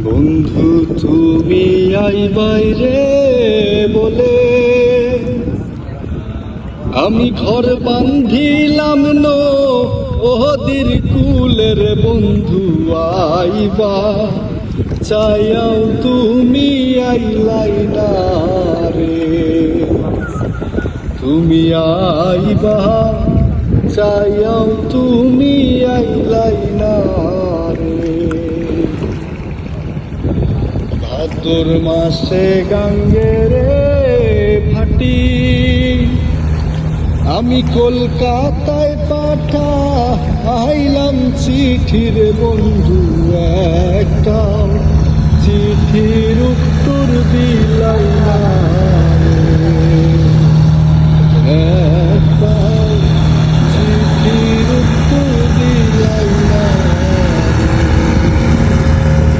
বন্ধু তুমি আইবাই রে বলে আমি ঘর বান্ধিলাম ওহদির কুলের বন্ধু আইবা চাইয়াও তুমি আইলাই না রে। তুমি আইবা চাইয়াও তুমি আইলাই না রে। ভাদ্র মাসে গাঙ্গেরে ভাটি আমি কলকাতায় পাঠাইলাম চিঠির বন্ধু